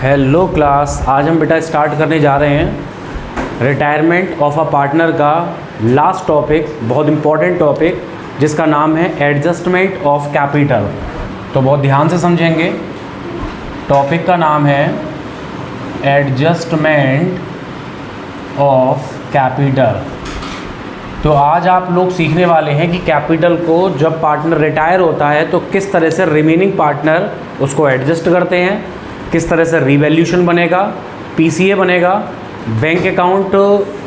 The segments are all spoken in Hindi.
हेलो क्लास, आज हम बेटा स्टार्ट करने जा रहे हैं रिटायरमेंट ऑफ अ पार्टनर का लास्ट टॉपिक, बहुत इम्पॉर्टेंट टॉपिक जिसका नाम है एडजस्टमेंट ऑफ कैपिटल। तो बहुत ध्यान से समझेंगे। टॉपिक का नाम है एडजस्टमेंट ऑफ कैपिटल। तो आज आप लोग सीखने वाले हैं कि कैपिटल को जब पार्टनर रिटायर होता है तो किस तरह से रिमेनिंग पार्टनर उसको एडजस्ट करते हैं, किस तरह से रिवैल्यूशन बनेगा, पीसीए बनेगा, बैंक अकाउंट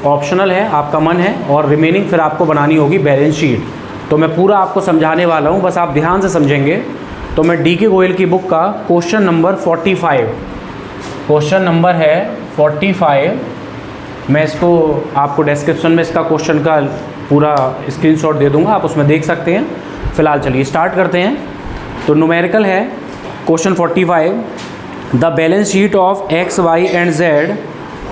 ऑप्शनल है, आपका मन है, और रिमेनिंग फिर आपको बनानी होगी बैलेंस शीट। तो मैं पूरा आपको समझाने वाला हूँ, बस आप ध्यान से समझेंगे। तो मैं डी.के. गोयल की बुक का क्वेश्चन नंबर 45, क्वेश्चन नंबर है 45। मैं इसको आपको डिस्क्रिप्शन में इसका क्वेश्चन का पूरा स्क्रीनशॉट दे दूँगा, आप उसमें देख सकते हैं। फ़िलहाल चलिए स्टार्ट करते हैं। तो न्यूमेरिकल है question 45। The balance sheet of x, y and z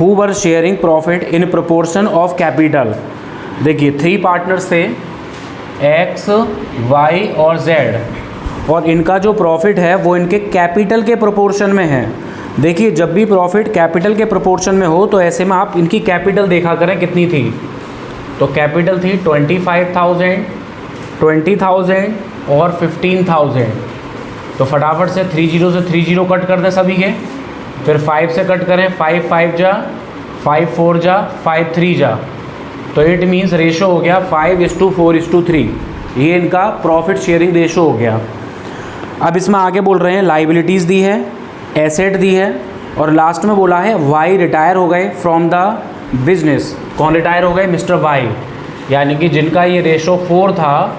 who were sharing profit in proportion of capital. देखिए 3 पार्टनर्स थे, एक्स, वाई और जेड, और इनका जो प्रॉफिट है वो इनके कैपिटल के प्रोपोर्शन में है। देखिए जब भी प्रॉफिट कैपिटल के प्रोपोर्शन में हो तो ऐसे में आप इनकी कैपिटल देखा करें कितनी थी। तो कैपिटल थी 25,000, 20,000 और 15,000। तो फटाफट से 30 से 30 कट कर दें सभी के, फिर 5 से कट करें, 5 5 जा, 5 4 जा, 5 3 जा। तो इट मीन्स रेशो हो गया 5:4:3। ये इनका प्रॉफिट शेयरिंग रेशो हो गया। अब इसमें आगे बोल रहे हैं लाइबिलिटीज़ दी है, एसेट दी है, और लास्ट में बोला है वाई रिटायर हो गए फ्रॉम द बिजनेस। कौन रिटायर हो गए? मिस्टर वाई, यानी कि जिनका ये रेशो 4 था,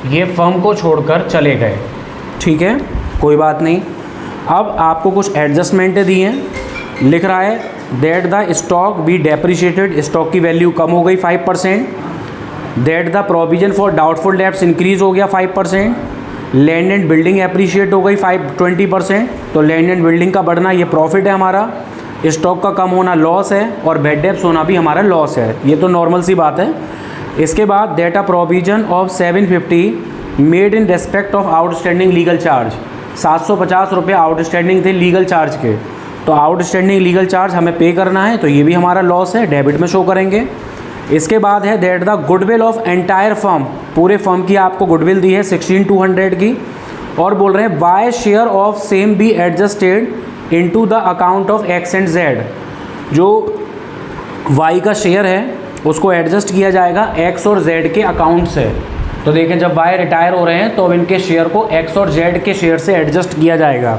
ये फर्म को छोड़कर चले गए। ठीक है, कोई बात नहीं। अब आपको कुछ एडजस्टमेंटें दी हैं। लिख रहा है that the stock B depreciated, stock की वैल्यू कम हो गई 5%। That the provision for doubtful debts increase हो गया 5%। लैंड एंड बिल्डिंग एप्रिशिएट हो गई 20%। तो लैंड एंड बिल्डिंग का बढ़ना ये प्रॉफिट है हमारा, स्टॉक का कम होना लॉस है, और बैड डेब्ट्स होना भी हमारा लॉस है। ये तो नॉर्मल सी बात है। इसके बाद that a provision of 750 made in respect of outstanding legal charge. 750 रुपये आउटस्टैंडिंग थे लीगल चार्ज के, तो आउटस्टैंडिंग लीगल चार्ज हमें पे करना है, तो ये भी हमारा लॉस है, डेबिट में शो करेंगे। इसके बाद है that the goodwill of entire firm, पूरे फर्म की आपको गुडविल दी है 16,200 की, और बोल रहे हैं y share of same be adjusted into the account of x and z. जो वाई का शेयर है उसको एडजस्ट किया जाएगा एक्स और जेड के अकाउंट से। तो देखें जब वाई रिटायर हो रहे हैं तो अब इनके शेयर को एक्स और जेड के शेयर से एडजस्ट किया जाएगा।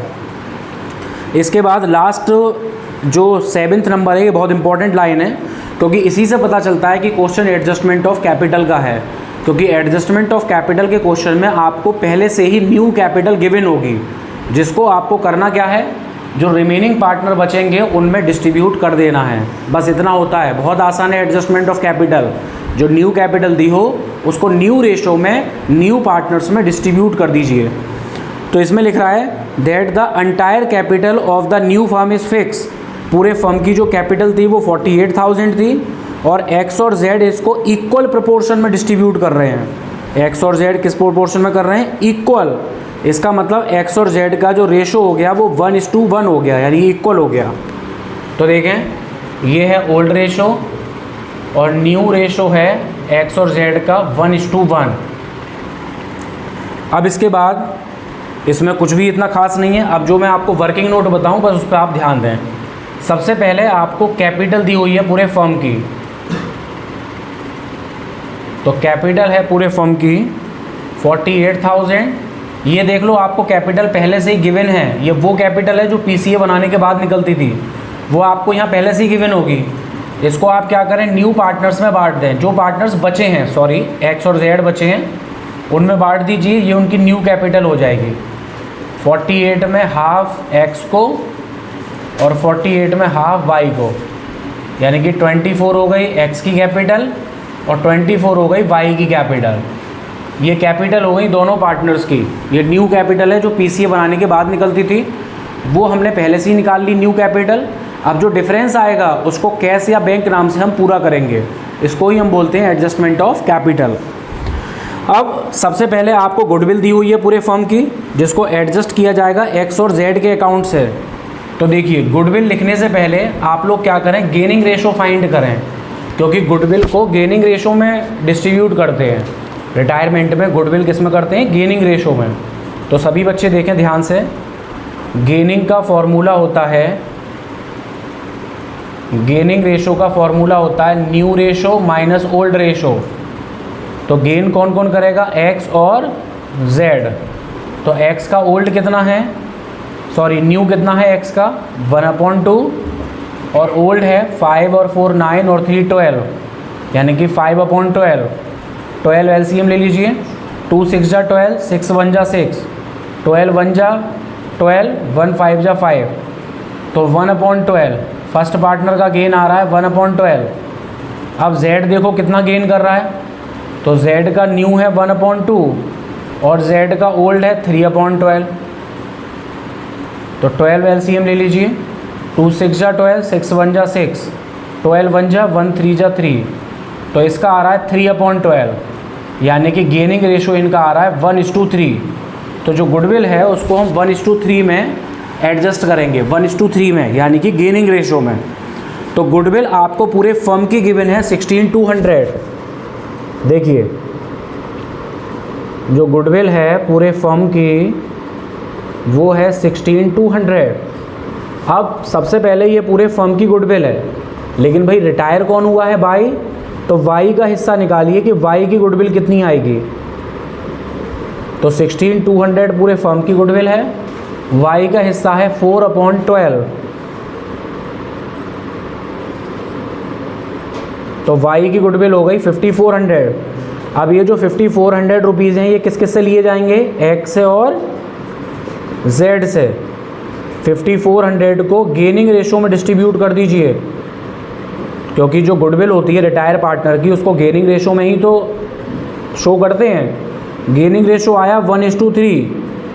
इसके बाद लास्ट जो 7th नंबर है, ये बहुत इंपॉर्टेंट लाइन है, क्योंकि इसी से पता चलता है कि क्वेश्चन एडजस्टमेंट ऑफ कैपिटल का है। क्योंकि एडजस्टमेंट ऑफ कैपिटल के क्वेश्चन में आपको पहले से ही न्यू कैपिटल गिवन होगी, जिसको आपको करना क्या है, जो रिमेनिंग पार्टनर बचेंगे उनमें डिस्ट्रीब्यूट कर देना है। बस इतना होता है, बहुत आसान है एडजस्टमेंट ऑफ कैपिटल। जो न्यू कैपिटल दी हो उसको न्यू रेशो में न्यू पार्टनर्स में डिस्ट्रीब्यूट कर दीजिए। तो इसमें लिख रहा है that the entire capital of the new firm is fix. पूरे फर्म की जो कैपिटल थी वो 48,000 थी, और एक्स और जेड इसको इक्वल प्रोपोर्शन में डिस्ट्रीब्यूट कर रहे हैं। एक्स और जेड किस प्रोपोर्शन में कर रहे हैं? इक्वल। इसका मतलब एक्स और जेड का जो रेशो हो गया वो 1:1 हो गया, यानी इक्वल हो गया। तो देखें ये है ओल्ड रेशो और न्यू रेशो है एक्स और जेड का 1:1। अब इसके बाद इसमें कुछ भी इतना खास नहीं है। अब जो मैं आपको वर्किंग नोट बताऊं बस उस पर आप ध्यान दें। सबसे पहले आपको कैपिटल दी हुई है पूरे फर्म की, तो कैपिटल है पूरे फर्म की 48,000। ये देख लो आपको कैपिटल पहले से ही गिवन है। ये वो कैपिटल है जो पीसीए बनाने के बाद निकलती थी, वो आपको यहाँ पहले से ही गिवन होगी। इसको आप क्या करें, न्यू पार्टनर्स में बांट दें। जो पार्टनर्स बचे हैं, सॉरी एक्स और जेड बचे हैं, उनमें बांट दीजिए, ये उनकी न्यू कैपिटल हो जाएगी। 48 में हाफ एक्स को और 48 में हाफ वाई को, यानी कि 24 हो गई एक्स की कैपिटल और 24 हो गई वाई की कैपिटल। ये कैपिटल हो गई दोनों पार्टनर्स की। ये न्यू कैपिटल है जो पीसीए बनाने के बाद निकलती थी, वो हमने पहले से ही निकाल ली न्यू कैपिटल। अब जो डिफरेंस आएगा उसको कैश या बैंक नाम से हम पूरा करेंगे, इसको ही हम बोलते हैं एडजस्टमेंट ऑफ कैपिटल। अब सबसे पहले आपको गुडविल दी हुई है पूरे फर्म की, जिसको एडजस्ट किया जाएगा एक्स और जेड के अकाउंट से। तो देखिए गुडविल लिखने से पहले आप लोग क्या करें, गेनिंग रेशो फाइंड करें, क्योंकि गुडविल को गेनिंग रेशो में डिस्ट्रीब्यूट करते हैं। रिटायरमेंट में गुडविल किस में करते हैं, गेनिंग रेशो में। तो सभी बच्चे देखें ध्यान से, गेनिंग का फॉर्मूला होता है, गेनिंग रेशो का फॉर्मूला होता है new ratio minus old ratio. तो गेन कौन कौन करेगा, एक्स और जेड। तो एक्स का ओल्ड कितना है, सॉरी न्यू कितना है एक्स का 1/2, और ओल्ड है 5 और 4 9 और 3 12, यानी कि 5/12। 12 एलसीएम ले लीजिए, 2 6 जा 12, 6 1 जा 6, 12 1 जा 12, 1 5 जा 5, तो 1/12 फर्स्ट पार्टनर का गेन आ रहा है 1/12। अब z देखो कितना गेन कर रहा है, तो z का न्यू है 1/2 और z का ओल्ड है 3/12। तो 12 एलसीएम ले लीजिए, 2 6 जा 12, 6 1 जा 6, 12 1 जा 1, 3 जा 3, तो इसका आ रहा है 3/12, यानी कि गेनिंग रेशो इनका आ रहा है 1:3। तो जो गुडविल है उसको हम 1:3 में एडजस्ट करेंगे, 1:3 में, यानी कि गेनिंग रेशो में। तो गुडविल आपको पूरे फर्म की गिवन है 16200। देखिए जो गुडविल है पूरे फर्म की वो है 16200। अब सबसे पहले ये पूरे फर्म की गुडविल है, लेकिन भाई रिटायर कौन हुआ है, वाई, तो वाई का हिस्सा निकालिए कि वाई की गुडविल कितनी आएगी। तो 16200 पूरे फर्म की गुडविल है, वाई का हिस्सा है 4/12, तो वाई की गुडविल हो गई 5400। अब ये जो 5400 रुपीज़ हैं ये किस किस से लिए जाएंगे, एक्स से और जेड से। 5400 को गेनिंग रेशो में डिस्ट्रीब्यूट कर दीजिए, क्योंकि जो गुडविल होती है रिटायर पार्टनर की उसको गेनिंग रेशो में ही तो शो करते हैं। गेनिंग रेशो आया 1:3,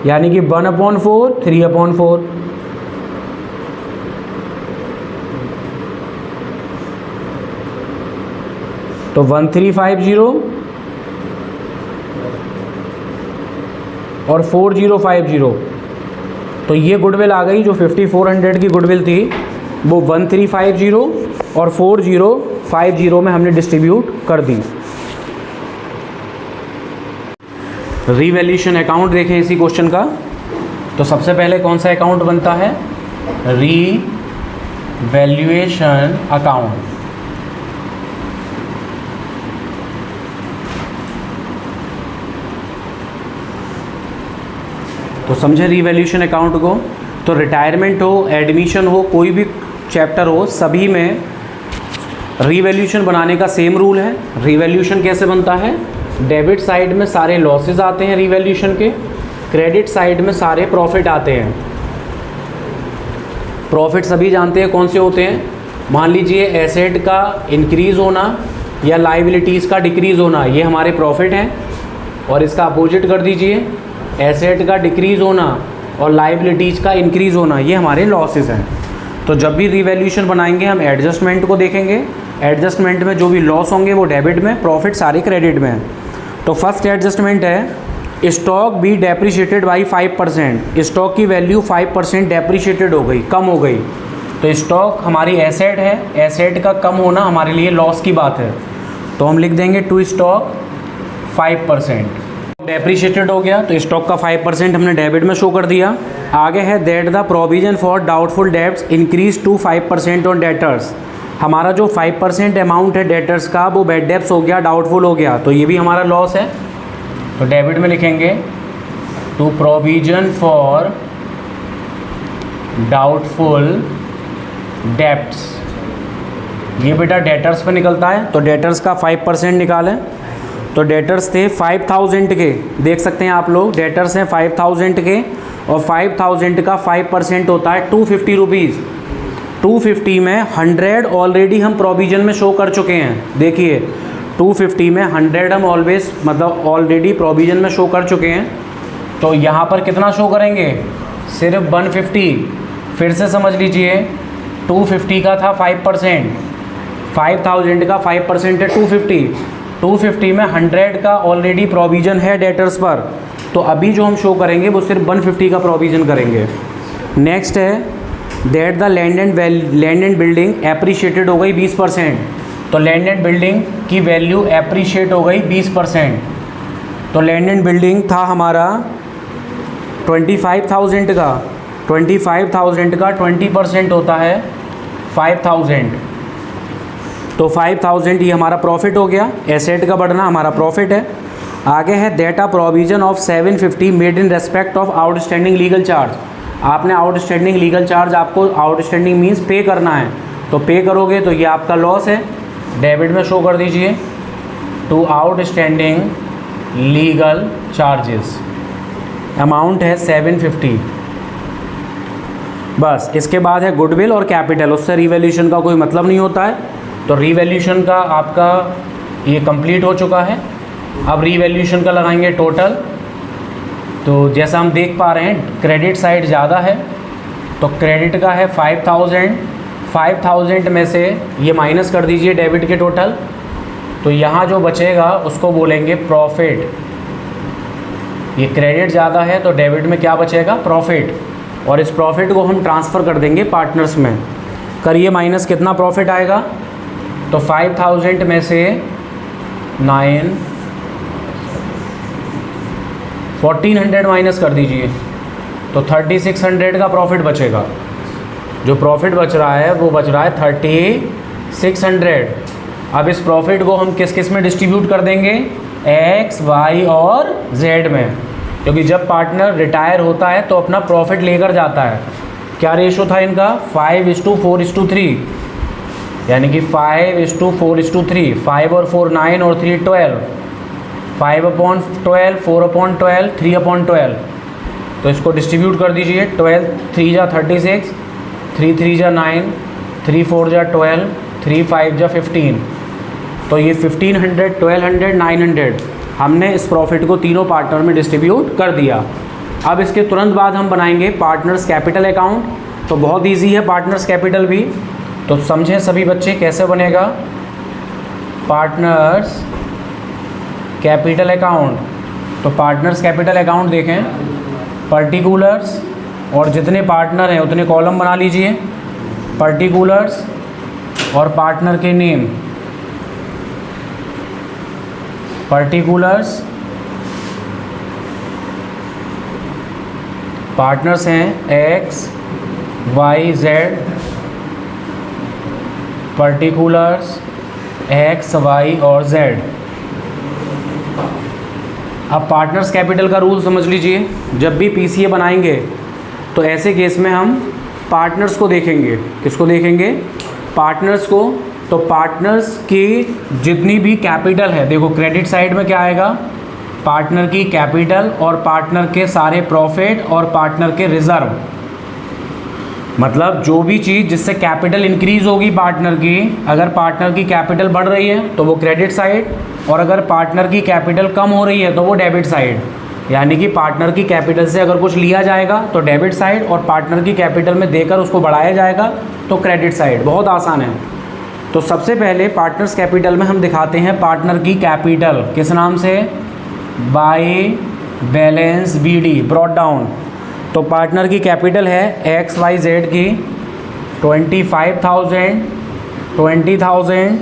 यानी कि 1/4 3/4। तो 1350 और 4050, तो ये गुडविल आ गई। जो 5400 की गुडविल थी वो 1350 और 4050 में हमने डिस्ट्रीब्यूट कर दी। रीवैल्यूएशन अकाउंट देखें इसी क्वेश्चन का। तो सबसे पहले कौन सा अकाउंट बनता है, रीवैल्यूएशन अकाउंट। तो समझे रीवैल्यूएशन अकाउंट को। तो रिटायरमेंट हो, एडमिशन हो, कोई भी चैप्टर हो, सभी में रीवैल्यूएशन बनाने का सेम रूल है। रीवैल्यूएशन कैसे बनता है, डेबिट साइड में सारे लॉसेस आते हैं रीवैल्यूएशन के, क्रेडिट साइड में सारे प्रॉफिट आते हैं। प्रॉफिट सभी जानते हैं कौन से होते हैं, मान लीजिए एसेट का इंक्रीज़ होना या लाइबिलिटीज़ का डिक्रीज़ होना, ये हमारे प्रॉफिट हैं। और इसका अपोजिट कर दीजिए, एसेट का डिक्रीज़ होना और लाइबिलिटीज़ का इंक्रीज़ होना, ये हमारे लॉसेस हैं। तो जब भी रीवैल्यूएशन बनाएंगे हम एडजस्टमेंट को देखेंगे। एडजस्टमेंट में जो भी लॉस होंगे वो डेबिट में, प्रॉफिट सारे क्रेडिट में। तो फर्स्ट एडजस्टमेंट है stock B depreciated by 5%। Stock की वैल्यू 5% डेप्रिशिएटेड हो गई, कम हो गई। तो स्टॉक हमारी एसेट है, एसेट का कम होना हमारे लिए लॉस की बात है। तो हम लिख देंगे टू स्टॉक 5%। डेप्रिशिएटेड हो गया तो स्टॉक का 5% हमने डेबिट में शो कर दिया। आगे है that the provision for doubtful debts increase to 5% on debtors. हमारा जो 5% अमाउंट है डेटर्स का वो बैड डेब्ट्स हो गया, डाउटफुल हो गया, तो ये भी हमारा लॉस है। तो डेबिट में लिखेंगे to provision for doubtful debts. ये बेटा डेटर्स पे निकलता है, तो डेटर्स का 5% निकालें। तो डेटर्स थे 5000 के, देख सकते हैं आप लोग, डेटर्स हैं 5000 के और 5000 का 5% होता है 250 रुपीज़। 250 में 100 ऑलरेडी हम प्रोविज़न में शो कर चुके हैं। देखिए 250 में 100 हम ऑलरेडी प्रोविज़न में शो कर चुके हैं। तो यहाँ पर कितना शो करेंगे, सिर्फ 150। फिर से समझ लीजिए, 250 का था 5%, 5000 का 5% है 250। 250 में 100 का ऑलरेडी प्रोविज़न है डेटर्स पर, तो अभी जो हम शो करेंगे वो सिर्फ 150 का प्रोविज़न करेंगे। नेक्स्ट है that the land and building appreciated हो गई 20%। तो लैंड एंड बिल्डिंग की वैल्यू एप्रिशिएट हो गई 20%। तो लैंड एंड बिल्डिंग था हमारा 25,000 का, 25,000 का 20% होता है 5,000। तो 5,000 ये हमारा प्रॉफिट हो गया, एसेट का बढ़ना हमारा प्रॉफिट है। आगे है that a provision of 750 made in respect of outstanding legal charge. आपने आउटस्टैंडिंग लीगल चार्ज, आपको आउटस्टैंडिंग मीन्स पे करना है, तो पे करोगे तो ये आपका लॉस है, डेबिट में शो कर दीजिए to outstanding legal charges, amount है 750। बस इसके बाद है गुडविल और कैपिटल, उससे रिवैल्यूएशन का कोई मतलब नहीं होता है। तो रिवैल्यूएशन का आपका ये कंप्लीट हो चुका है। अब रिवैल्यूएशन का लगाएंगे टोटल। तो जैसा हम देख पा रहे हैं क्रेडिट साइड ज़्यादा है, तो क्रेडिट का है 5,000। 5,000 में से ये माइनस कर दीजिए डेबिट के टोटल, तो यहाँ जो बचेगा उसको बोलेंगे प्रॉफिट। ये क्रेडिट ज़्यादा है तो डेबिट में क्या बचेगा, प्रॉफिट, और इस प्रॉफिट को हम ट्रांसफ़र कर देंगे पार्टनर्स में। करिए माइनस कितना प्रॉफिट आएगा, तो 5,000 में से 1,400 माइनस कर दीजिए, तो 3,600 का प्रॉफिट बचेगा। जो प्रॉफिट बच रहा है वो बच रहा है 3,600। अब इस प्रॉफिट को हम किस किस में डिस्ट्रीब्यूट कर देंगे, एक्स, वाई और जेड में, क्योंकि जब पार्टनर रिटायर होता है तो अपना प्रॉफिट लेकर जाता है। क्या रेशो था इनका, 5:4:3, यानी कि 5:4:3, 5 और 4 9 और 3 12, 5/12, 4/12, 3/12। तो इसको डिस्ट्रीब्यूट कर दीजिए, 12 3 जा 36, 3 3 जा 9, 3 4 जा 12, 3 5 जा 15। तो ये 1,500, 1,200, 900 हमने इस प्रॉफिट को तीनों पार्टनर में डिस्ट्रीब्यूट कर दिया। अब इसके तुरंत बाद हम बनाएंगे पार्टनर्स कैपिटल अकाउंट। तो बहुत इजी है पार्टनर्स कैपिटल भी, तो समझें सभी बच्चे कैसे बनेगा पार्टनर्स कैपिटल अकाउंट। तो पार्टनर्स कैपिटल अकाउंट देखें, पर्टिकुलर्स और जितने पार्टनर हैं उतने कॉलम बना लीजिए, पर्टिकुलर्स और पार्टनर के नेम, पर्टिकुलर्स, पार्टनर्स हैं x, y, z, particulars x, y और जेड। अब पार्टनर्स कैपिटल का रूल समझ लीजिए, जब भी पीसीए बनाएंगे तो ऐसे केस में हम पार्टनर्स को देखेंगे। किसको देखेंगे, पार्टनर्स को। तो पार्टनर्स की जितनी भी कैपिटल है, देखो क्रेडिट साइड में क्या आएगा, पार्टनर की कैपिटल और पार्टनर के सारे प्रॉफिट और पार्टनर के रिजर्व। मतलब जो भी चीज़ जिससे कैपिटल इंक्रीज़ होगी पार्टनर की, अगर पार्टनर की कैपिटल बढ़ रही है तो वो क्रेडिट साइड, और अगर पार्टनर की कैपिटल कम हो रही है तो वो डेबिट साइड। यानी कि पार्टनर की कैपिटल से अगर कुछ लिया जाएगा तो डेबिट साइड, और पार्टनर की कैपिटल में देकर उसको बढ़ाया जाएगा तो क्रेडिट साइड। बहुत आसान है। तो सबसे पहले पार्टनर्स कैपिटल में हम दिखाते हैं पार्टनर की कैपिटल किस नाम से, by balance BD, brought down. तो पार्टनर की कैपिटल है एक्स वाई जेड की 25,000, 20,000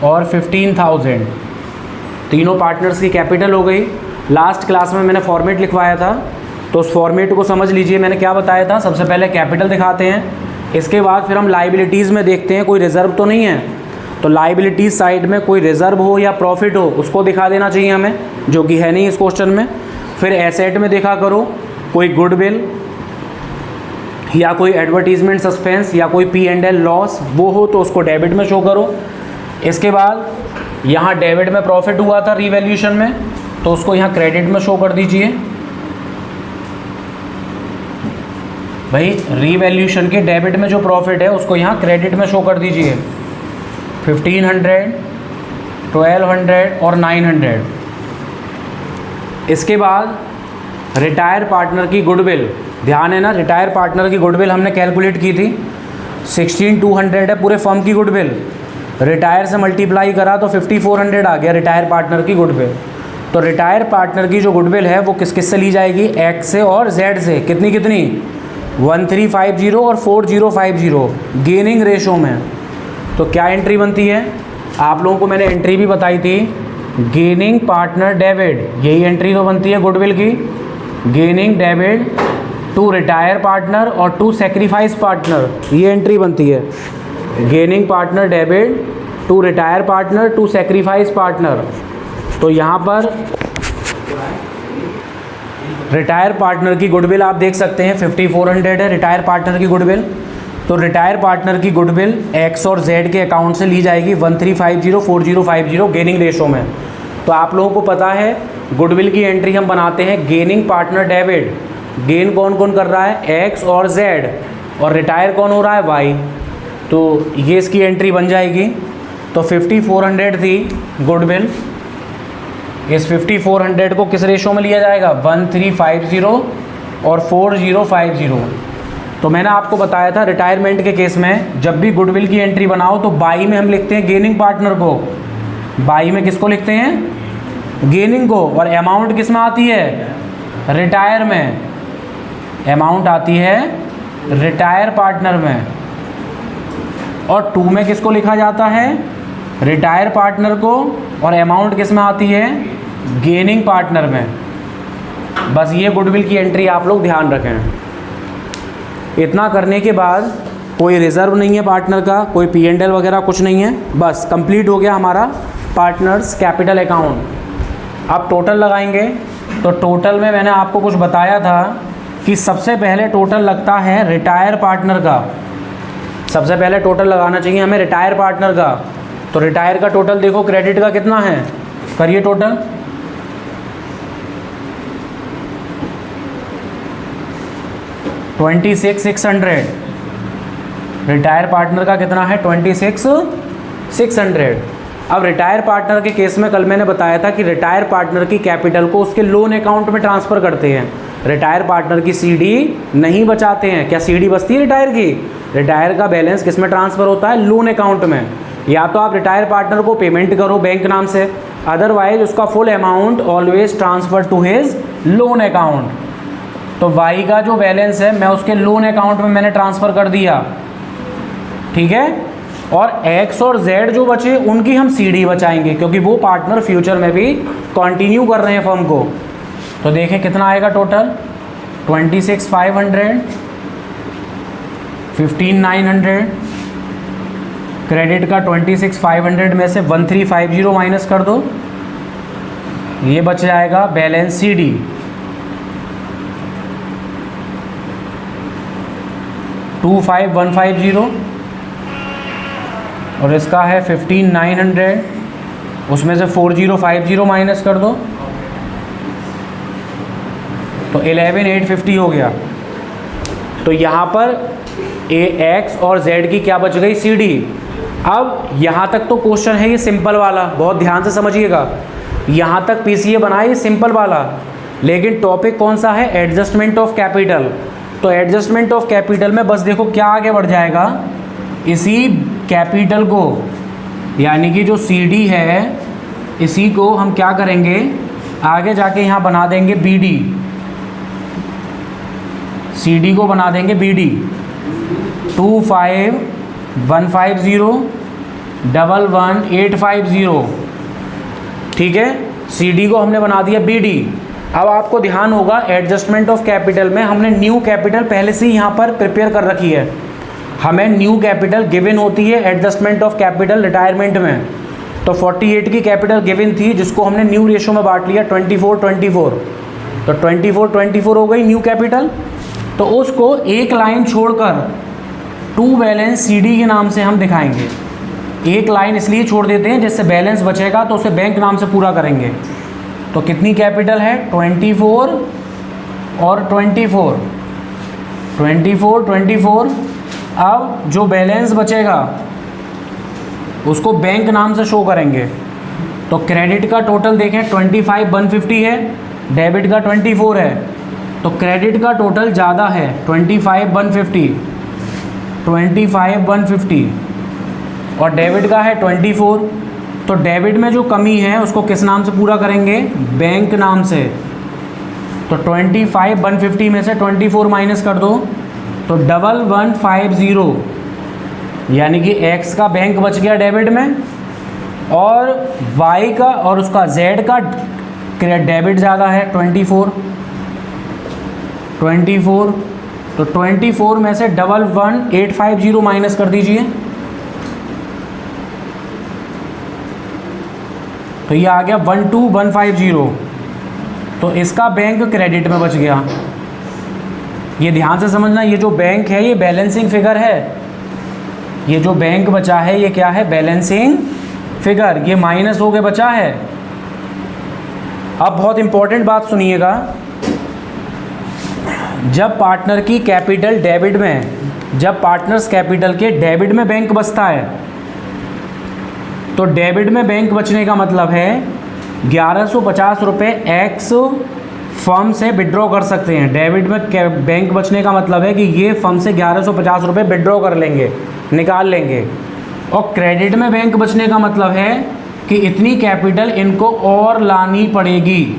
और 15,000, तीनों पार्टनर्स की कैपिटल हो गई। लास्ट क्लास में मैंने फॉर्मेट लिखवाया था, तो उस फॉर्मेट को समझ लीजिए। मैंने क्या बताया था, सबसे पहले कैपिटल दिखाते हैं, इसके बाद फिर हम लाइबिलिटीज़ में देखते हैं कोई रिज़र्व तो नहीं है। तो लाइबिलिटीज़ साइड में कोई रिज़र्व हो या प्रॉफिट हो उसको दिखा देना चाहिए हमें, जो कि है नहीं इस क्वेश्चन में। फिर एसेट में देखा करो कोई गुडविल या कोई एडवर्टीजमेंट सस्पेंस या कोई P&L लॉस, वो हो तो उसको डेबिट में शो करो। इसके बाद यहाँ डेबिट में प्रॉफिट हुआ था रिवैल्यूएशन में, तो उसको यहाँ क्रेडिट में शो कर दीजिए। भाई रीवैल्यूएशन के डेबिट में जो प्रॉफिट है उसको यहाँ क्रेडिट में शो कर दीजिए। 1,500, 1,200 और 900। इसके बाद रिटायर पार्टनर की गुडविल, ध्यान है ना, रिटायर पार्टनर की गुडविल हमने कैलकुलेट की थी, 16,200 है पूरे फर्म की गुडविल। रिटायर से मल्टीप्लाई करा तो 5,400 आ गया रिटायर पार्टनर की गुडविल। तो रिटायर पार्टनर की जो गुडविल है वो किस किस से ली जाएगी, एक्स से और जेड से। कितनी कितनी, 1350 और 4050 गेनिंग रेशो में। तो क्या एंट्री बनती है, आप लोगों को मैंने एंट्री भी बताई थी, गेनिंग पार्टनर डेबिट, यही एंट्री तो बनती है गुडविल की, gaining debit to retire partner और टू सेक्रीफाइस पार्टनर, ये एंट्री बनती है, gaining partner debit to retire partner to sacrifice partner. तो यहाँ पर रिटायर पार्टनर की गुडविल आप देख सकते हैं 5400 है रिटायर पार्टनर की गुडविल। तो रिटायर पार्टनर की गुडविल एक्स और जेड के अकाउंट से ली जाएगी 1350 4050 गेनिंग रेशो में। तो आप लोगों को पता है गुडविल की एंट्री हम बनाते हैं गेनिंग पार्टनर डेबिट, गेन कौन कौन कर रहा है, एक्स और जेड, और रिटायर कौन हो रहा है, वाई। तो ये इसकी एंट्री बन जाएगी। तो 5400 थी गुडविल, इस 5400 को किस रेशो में लिया जाएगा, 1350 और 4050। तो मैंने आपको बताया था रिटायरमेंट के केस में जब भी गुडविल की एंट्री बनाओ तो बाई में हम लिखते हैं गेनिंग पार्टनर को, बाई में किसको लिखते हैं, गेनिंग को, और अमाउंट किस में आती है, रिटायर में, अमाउंट आती है रिटायर पार्टनर में। और टू में किसको लिखा जाता है, रिटायर पार्टनर को, और अमाउंट किस में आती है, गेनिंग पार्टनर में। बस ये गुडविल की एंट्री आप लोग ध्यान रखें। इतना करने के बाद कोई रिज़र्व नहीं है पार्टनर का, कोई P&L वगैरह कुछ नहीं है, बस कंप्लीट हो गया हमारा पार्टनर्स कैपिटल अकाउंट। अब टोटल लगाएंगे। तो टोटल में मैंने आपको कुछ बताया था कि सबसे पहले टोटल लगता है रिटायर पार्टनर का, सबसे पहले टोटल लगाना चाहिए हमें रिटायर पार्टनर का। तो रिटायर का टोटल देखो, क्रेडिट का कितना है, करिए टोटल, $26,600। रिटायर पार्टनर का कितना है, $26,600। अब रिटायर पार्टनर के केस में कल मैंने बताया था कि रिटायर पार्टनर की कैपिटल को उसके लोन अकाउंट में ट्रांसफ़र करते हैं, रिटायर पार्टनर की सीडी नहीं बचाते हैं। क्या सीडी बचती है रिटायर की, रिटायर का बैलेंस किस में ट्रांसफ़र होता है, लोन अकाउंट में। या तो आप रिटायर पार्टनर को पेमेंट करो बैंक नाम से, अदरवाइज उसका full amount always transfer to his loan account. तो वाई का जो बैलेंस है मैं उसके लोन अकाउंट में मैंने ट्रांसफ़र कर दिया, ठीक है। और एक्स और जेड जो बचे उनकी हम सीडी बचाएंगे क्योंकि वो पार्टनर फ्यूचर में भी कंटिन्यू कर रहे हैं फर्म को। तो देखें कितना आएगा टोटल, 26,500, 15,900, क्रेडिट का 26,500 में से 1350 माइनस कर दो, ये बच जाएगा बैलेंस सीडी। $25,150 और इसका है 15,900, उसमें से 4050 माइनस कर दो तो 11,850 हो गया। तो यहाँ पर एक्स और जेड की क्या बच गई, सीडी। अब यहाँ तक तो क्वेश्चन है ये सिंपल वाला, बहुत ध्यान से समझिएगा, यहाँ तक पीसीए बनाए सिंपल वाला, लेकिन टॉपिक कौन सा है, एडजस्टमेंट ऑफ कैपिटल। तो एडजस्टमेंट ऑफ कैपिटल में बस देखो क्या आगे बढ़ जाएगा, इसी कैपिटल को यानी कि जो सीडी है इसी को हम क्या करेंगे, आगे जाके यहाँ बना देंगे बीडी, सीडी को बना देंगे बीडी। 25,150, 11,850, ठीक है। सीडी को हमने बना दिया बीडी। अब आपको ध्यान होगा एडजस्टमेंट ऑफ कैपिटल में हमने न्यू कैपिटल पहले से ही यहाँ पर प्रिपेयर कर रखी है, हमें न्यू कैपिटल गिवन होती है एडजस्टमेंट ऑफ कैपिटल रिटायरमेंट में। तो 48 की कैपिटल गिवन थी जिसको हमने न्यू रेशो में बांट लिया 24-24, तो 24-24 हो गई न्यू कैपिटल। तो उसको एक लाइन छोड़कर टू बैलेंस सीडी के नाम से हम दिखाएंगे। एक लाइन इसलिए छोड़ देते हैं जिससे बैलेंस बचेगा तो उसे बैंक नाम से पूरा करेंगे। तो कितनी कैपिटल है, 24 और 24, 24। अब जो बैलेंस बचेगा उसको बैंक नाम से शो करेंगे। तो क्रेडिट का टोटल देखें 25,150 है, डेबिट का 24 है, तो क्रेडिट का टोटल ज़्यादा है 25,150 और डेबिट का है 24। तो डेबिट में जो कमी है उसको किस नाम से पूरा करेंगे, बैंक नाम से। तो 25,150 में से 24 माइनस कर दो तो 1150 यानी कि x का बैंक बच गया डेबिट में, और y का और उसका z का डेबिट ज़्यादा है 24। तो 24 में से 11850 माइनस कर दीजिए, तो ये आ गया 12150। तो इसका बैंक क्रेडिट में बच गया। ये ध्यान से समझना, ये जो बैंक है ये बैलेंसिंग फिगर है। ये जो बैंक बचा है ये क्या है? Balancing figure. ये माइनस हो के बचा है। अब बहुत इंपॉर्टेंट बात सुनिएगा, जब पार्टनर की कैपिटल डेबिट में, जब पार्टनर्स कैपिटल के डेबिट में बैंक बचता है, तो डेबिट में बैंक बचने का मतलब है 1150 रुपये एक्स फर्म से विड्रॉ कर सकते हैं। डेबिट में बैंक बचने का मतलब है कि ये फर्म से 1150 रुपये विड्रॉ कर लेंगे, निकाल लेंगे। और क्रेडिट में बैंक बचने का मतलब है कि इतनी कैपिटल इनको और लानी पड़ेगी।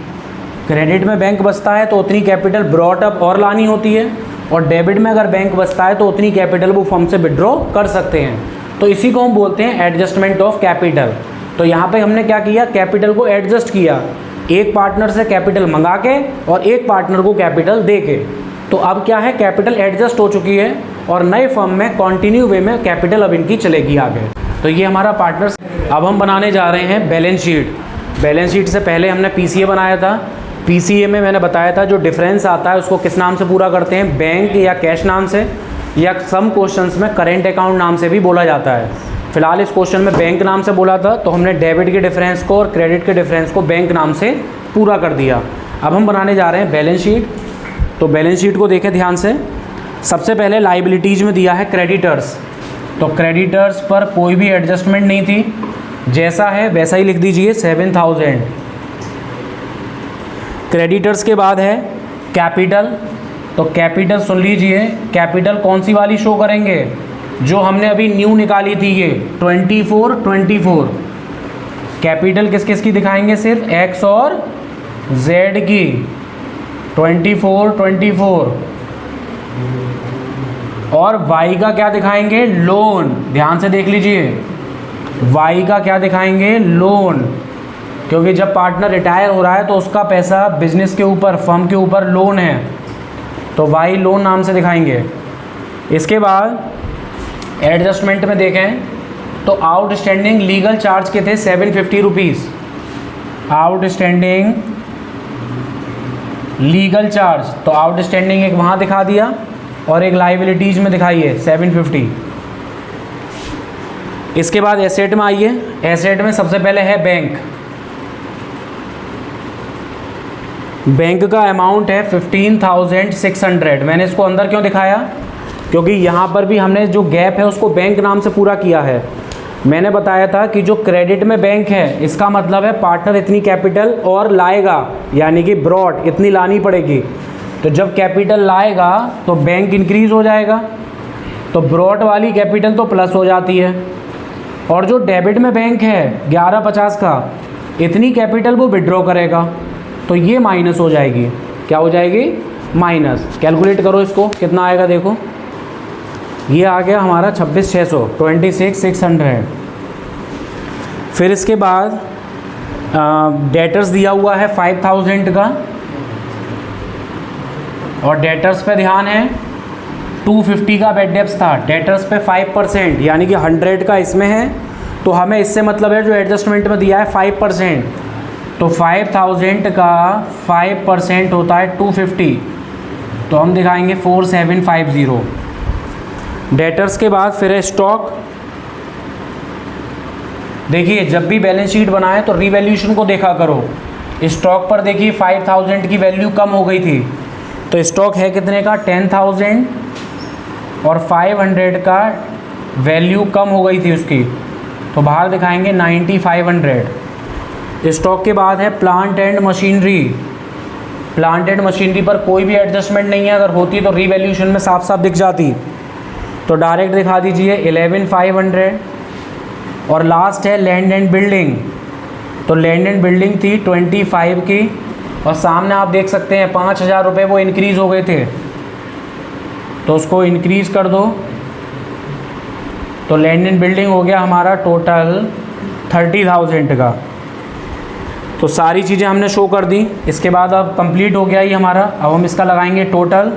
क्रेडिट में बैंक बचता है तो उतनी कैपिटल ब्रॉट अप और लानी होती है, और डेबिट में अगर बैंक बचता है तो उतनी कैपिटल वो फर्म से विड्रॉ कर सकते हैं। तो इसी को हम बोलते हैं एडजस्टमेंट ऑफ कैपिटल। तो यहाँ पे हमने क्या किया? कैपिटल को एडजस्ट किया, एक पार्टनर से कैपिटल मंगा के और एक पार्टनर को कैपिटल दे के। तो अब क्या है? कैपिटल एडजस्ट हो चुकी है और नए फर्म में कॉन्टिन्यू वे में कैपिटल अब इनकी चलेगी आगे। तो ये हमारा पार्टनर्स। अब हम बनाने जा रहे हैं बैलेंस शीट। बैलेंस शीट से पहले हमने पीसीए बनाया था। पीसीए में मैंने बताया था जो डिफरेंस आता है उसको किस नाम से पूरा करते हैं? बैंक या कैश नाम से, या सम क्वेश्चंस में करेंट अकाउंट नाम से भी बोला जाता है। फिलहाल इस क्वेश्चन में बैंक नाम से बोला था, तो हमने डेबिट के डिफरेंस को और क्रेडिट के डिफरेंस को बैंक नाम से पूरा कर दिया। अब हम बनाने जा रहे हैं बैलेंस शीट। तो बैलेंस शीट को देखें ध्यान से। सबसे पहले लाइबिलिटीज़ में दिया है क्रेडिटर्स, तो क्रेडिटर्स पर कोई भी एडजस्टमेंट नहीं थी, जैसा है वैसा ही लिख दीजिए 7000। क्रेडिटर्स के बाद है कैपिटल। तो कैपिटल सुन लीजिए, कैपिटल कौन सी वाली शो करेंगे? जो हमने अभी न्यू निकाली थी, ये 24। कैपिटल किस किस की दिखाएंगे? सिर्फ एक्स और जेड की। 24। और वाई का क्या दिखाएंगे? लोन। ध्यान से देख लीजिए, वाई का क्या दिखाएंगे? लोन, क्योंकि जब पार्टनर रिटायर हो रहा है तो उसका पैसा बिजनेस के ऊपर, फर्म के ऊपर लोन है, तो वाई लोन नाम से दिखाएंगे। इसके बाद एडजस्टमेंट में देखें तो आउटस्टैंडिंग लीगल चार्ज के थे 750 रुपीज़। आउटस्टैंडिंग लीगल चार्ज, तो आउटस्टैंडिंग एक वहाँ दिखा दिया और एक लाइबिलिटीज़ में दिखाइए 750। इसके बाद एसेट में आइए। एसेट में सबसे पहले है बैंक। बैंक का अमाउंट है 15,600। मैंने इसको अंदर क्यों दिखाया? क्योंकि यहाँ पर भी हमने जो गैप है उसको बैंक नाम से पूरा किया है। मैंने बताया था कि जो क्रेडिट में बैंक है इसका मतलब है पार्टनर इतनी कैपिटल और लाएगा, यानी कि ब्रॉड इतनी लानी पड़ेगी। तो जब कैपिटल लाएगा तो बैंक इंक्रीज़ हो जाएगा, तो ब्रॉड वाली कैपिटल तो प्लस हो जाती है। और जो डेबिट में बैंक है 1150 का, इतनी कैपिटल वो विड्रॉ करेगा, तो ये माइनस हो जाएगी। क्या हो जाएगी? माइनस। कैलकुलेट करो इसको, कितना आएगा देखो। ये आ गया हमारा 26,600, 26,600। फिर इसके बाद डेटर्स दिया हुआ है 5,000 का, और डेटर्स पे ध्यान है 250 का बेड डेप्थ था। डेटर्स पे 5%, यानी कि 100 का इसमें है, तो हमें इससे मतलब है जो एडजस्टमेंट में दिया है 5%, तो 5,000 का 5% होता है 250, तो हम दिखाएंगे 4750। डेटर्स के बाद फिर है स्टॉक। देखिए जब भी बैलेंस शीट बनाए तो रीवैल्यूएशन को देखा करो। स्टॉक पर देखिए 5,000 की वैल्यू कम हो गई थी, तो स्टॉक है कितने का? 10,000, और 500 का वैल्यू कम हो गई थी उसकी, तो बाहर दिखाएंगे 9,500। स्टॉक के बाद है plant and machinery. Plant and machinery पर कोई भी एडजस्टमेंट नहीं है, अगर होती तो रीवैल्यूएशन में साफ साफ दिख जाती, तो डायरेक्ट दिखा दीजिए 11,500। और लास्ट है लैंड एंड बिल्डिंग। तो लैंड एंड बिल्डिंग थी 25 की, और सामने आप देख सकते हैं 5,000 रुपये वो इंक्रीज़ हो गए थे। तो उसको इंक्रीज़ कर दो। तो लैंड एंड बिल्डिंग हो गया हमारा टोटल 30,000 का। तो सारी चीज़ें हमने शो कर दी। इसके बाद अब कंप्लीट हो गया ये हमारा। अब हम इसका लगाएंगे टोटल,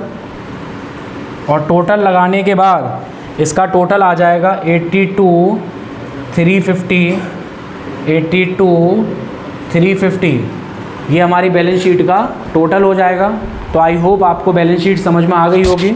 और टोटल लगाने के बाद इसका टोटल आ जाएगा 82,350, 82,350। ये हमारी बैलेंस शीट का टोटल हो जाएगा। तो आई होप आपको बैलेंस शीट समझ में आ गई होगी।